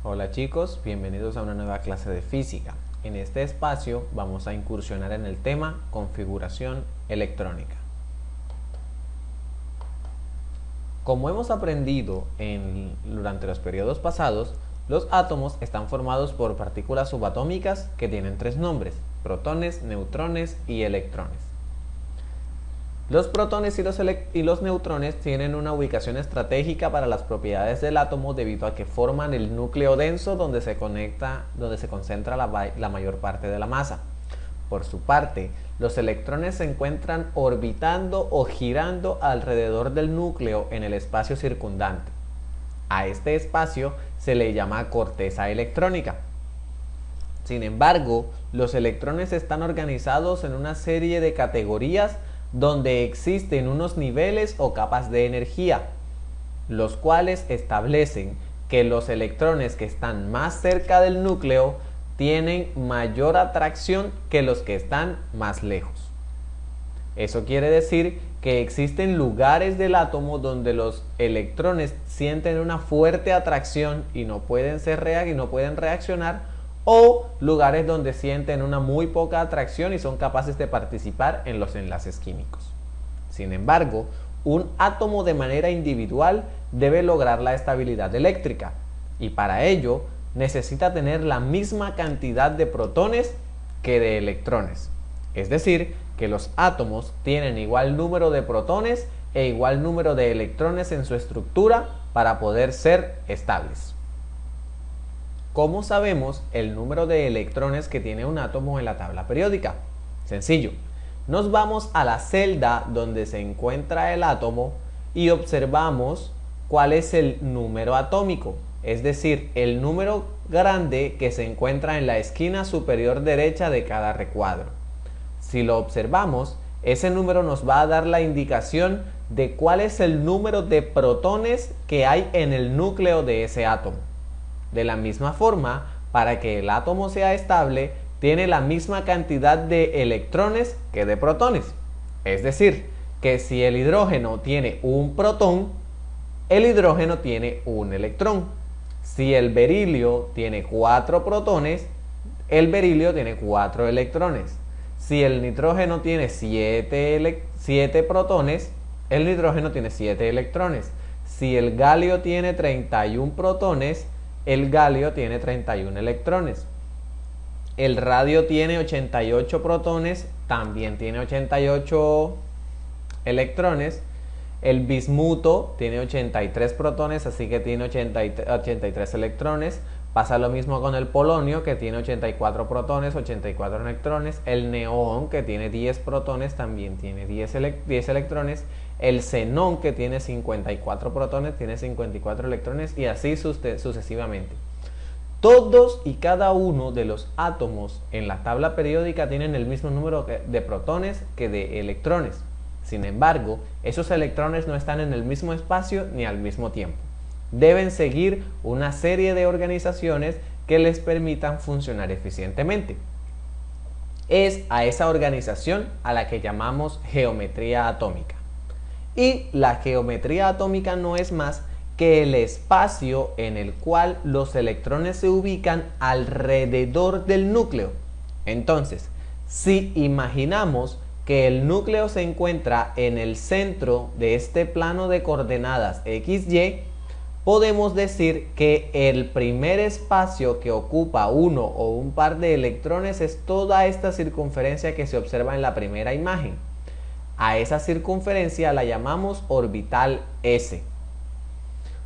Hola chicos, bienvenidos a una nueva clase de física. En este espacio vamos a incursionar en el tema configuración electrónica. Como hemos aprendido durante los periodos pasados, los átomos están formados por partículas subatómicas que tienen tres nombres: protones, neutrones y electrones. Los protones y los neutrones tienen una ubicación estratégica para las propiedades del átomo debido a que forman el núcleo denso donde se concentra la mayor parte de la masa. Por su parte, los electrones se encuentran orbitando o girando alrededor del núcleo en el espacio circundante. A este espacio se le llama corteza electrónica. Sin embargo, los electrones están organizados en una serie de categorías donde existen unos niveles o capas de energía, los cuales establecen que los electrones que están más cerca del núcleo tienen mayor atracción que los que están más lejos. Eso quiere decir que existen lugares del átomo donde los electrones sienten una fuerte atracción y no pueden reaccionar, o lugares donde sienten una muy poca atracción y son capaces de participar en los enlaces químicos. Sin embargo, un átomo de manera individual debe lograr la estabilidad eléctrica, y para ello necesita tener la misma cantidad de protones que de electrones. Es decir, que los átomos tienen igual número de protones e igual número de electrones en su estructura para poder ser estables. ¿Cómo sabemos el número de electrones que tiene un átomo en la tabla periódica? Sencillo. Nos vamos a la celda donde se encuentra el átomo y observamos cuál es el número atómico, es decir, el número grande que se encuentra en la esquina superior derecha de cada recuadro. Si lo observamos, ese número nos va a dar la indicación de cuál es el número de protones que hay en el núcleo de ese átomo. De la misma forma, para que el átomo sea estable, tiene la misma cantidad de electrones que de protones. Es decir, que si el hidrógeno tiene un protón, el hidrógeno tiene un electrón. Si el berilio tiene 4 protones, el berilio tiene 4 electrones. Si el nitrógeno tiene 7 protones, el nitrógeno tiene 7 electrones. Si el galio tiene 31 protones, el galio tiene 31 electrones. El radio tiene 88 protones, también tiene 88 electrones. El bismuto tiene 83 protones, así que tiene 83 electrones. Pasa lo mismo con el polonio, que tiene 84 protones, 84 electrones. El neón, que tiene 10 protones, también tiene 10 electrones. El xenón, que tiene 54 protones, tiene 54 electrones, y así sucesivamente. Todos y cada uno de los átomos en la tabla periódica tienen el mismo número de protones que de electrones. Sin embargo, esos electrones no están en el mismo espacio ni al mismo tiempo. Deben seguir una serie de organizaciones que les permitan funcionar eficientemente. Es a esa organización a la que llamamos geometría atómica. Y la geometría atómica no es más que el espacio en el cual los electrones se ubican alrededor del núcleo. Entonces, si imaginamos que el núcleo se encuentra en el centro de este plano de coordenadas XY, podemos decir que el primer espacio que ocupa uno o un par de electrones es toda esta circunferencia que se observa en la primera imagen. A esa circunferencia la llamamos orbital S.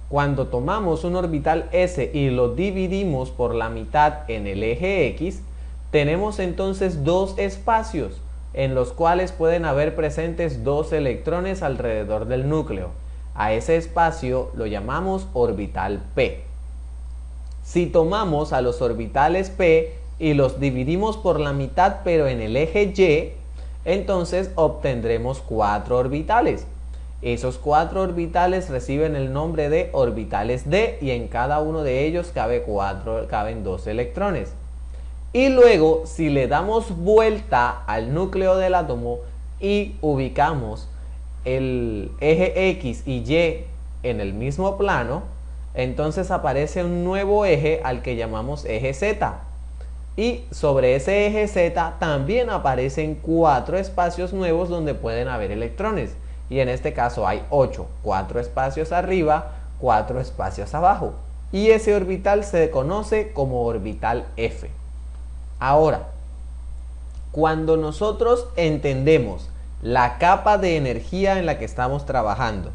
Cuando tomamos un orbital S y lo dividimos por la mitad en el eje X, tenemos entonces dos espacios en los cuales pueden haber presentes dos electrones alrededor del núcleo. A ese espacio lo llamamos orbital P. Si tomamos a los orbitales P y los dividimos por la mitad pero en el eje Y, entonces obtendremos 4 orbitales. Esos 4 orbitales reciben el nombre de orbitales D y en cada uno de ellos caben 2 electrones. Y luego, si le damos vuelta al núcleo del átomo y ubicamos el eje X y Y en el mismo plano, entonces aparece un nuevo eje al que llamamos eje Z. Y sobre ese eje Z también aparecen 4 espacios nuevos donde pueden haber electrones. Y en este caso hay 8, 4 espacios arriba, 4 espacios abajo. Y ese orbital se conoce como orbital F. Ahora, cuando nosotros entendemos la capa de energía en la que estamos trabajando,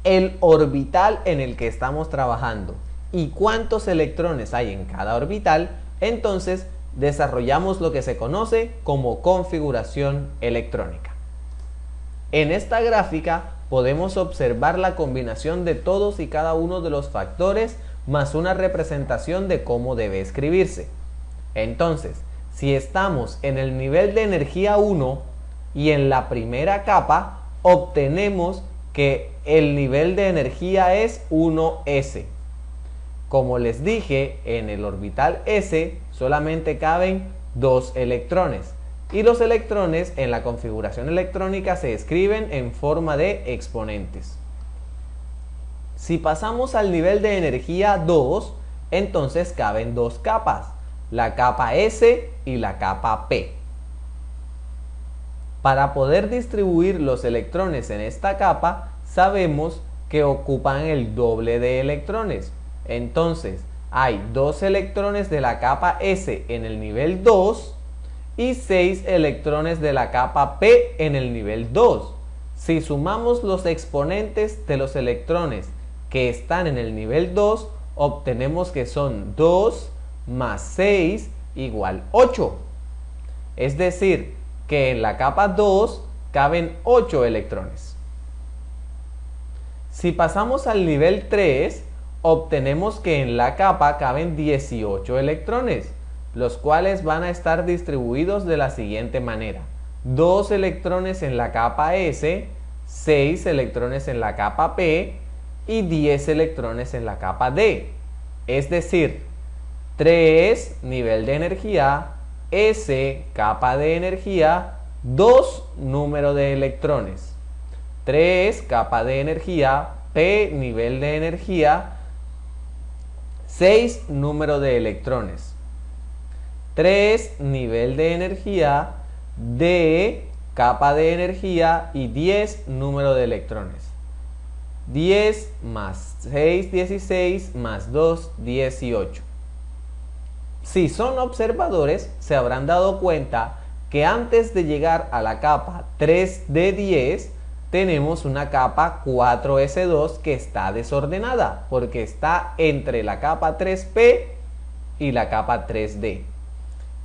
el orbital en el que estamos trabajando y cuántos electrones hay en cada orbital, entonces desarrollamos lo que se conoce como configuración electrónica. En esta gráfica podemos observar la combinación de todos y cada uno de los factores más una representación de cómo debe escribirse. Entonces, si estamos en el nivel de energía 1 y en la primera capa, obtenemos que el nivel de energía es 1s. Como les dije, en el orbital S solamente caben 2 electrones. Y los electrones en la configuración electrónica se escriben en forma de exponentes. Si pasamos al nivel de energía 2, entonces caben 2 capas, la capa S y la capa P. Para poder distribuir los electrones en esta capa, sabemos que ocupan el doble de electrones. Entonces, hay 2 electrones de la capa S en el nivel 2 y 6 electrones de la capa P en el nivel 2. Si sumamos los exponentes de los electrones que están en el nivel 2, obtenemos que son 2 más 6 igual 8. Es decir, que en la capa 2 caben 8 electrones. Si pasamos al nivel 3, obtenemos que en la capa caben 18 electrones, los cuales van a estar distribuidos de la siguiente manera: 2 electrones en la capa S, 6 electrones en la capa P y 10 electrones en la capa D. Es decir, 3 nivel de energía, S capa de energía, 2 número de electrones. 3 capa de energía, P nivel de energía, 6 número de electrones. 3 nivel de energía, D capa de energía y 10 número de electrones. 10 más 6, 16 más 2, 18. Si son observadores, se habrán dado cuenta que antes de llegar a la capa 3D10, tenemos una capa 4S2 que está desordenada porque está entre la capa 3P y la capa 3D.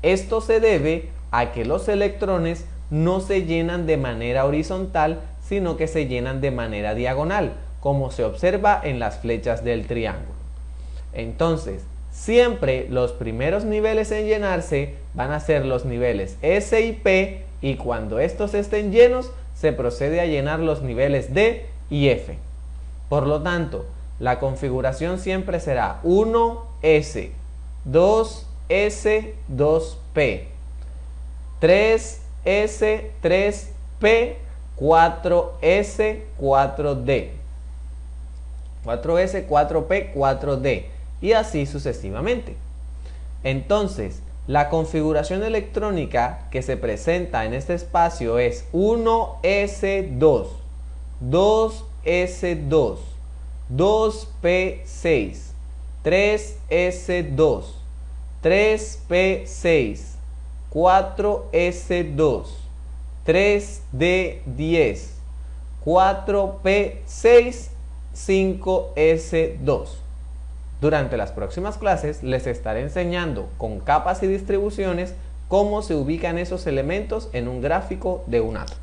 Esto se debe a que los electrones no se llenan de manera horizontal, sino que se llenan de manera diagonal, como se observa en las flechas del triángulo. Entonces, siempre los primeros niveles en llenarse van a ser los niveles S y P, y cuando estos estén llenos, se procede a llenar los niveles D y F. Por lo tanto, la configuración siempre será 1S, 2S, 2P, 3S, 3P, 4S, 4D, 4S, 4P, 4D, y así sucesivamente. Entonces, la configuración electrónica que se presenta en este espacio es 1S2, 2S2, 2P6, 3S2, 3P6, 4S2, 3D10, 4P6, 5S2. Durante las próximas clases les estaré enseñando con capas y distribuciones cómo se ubican esos elementos en un gráfico de un átomo.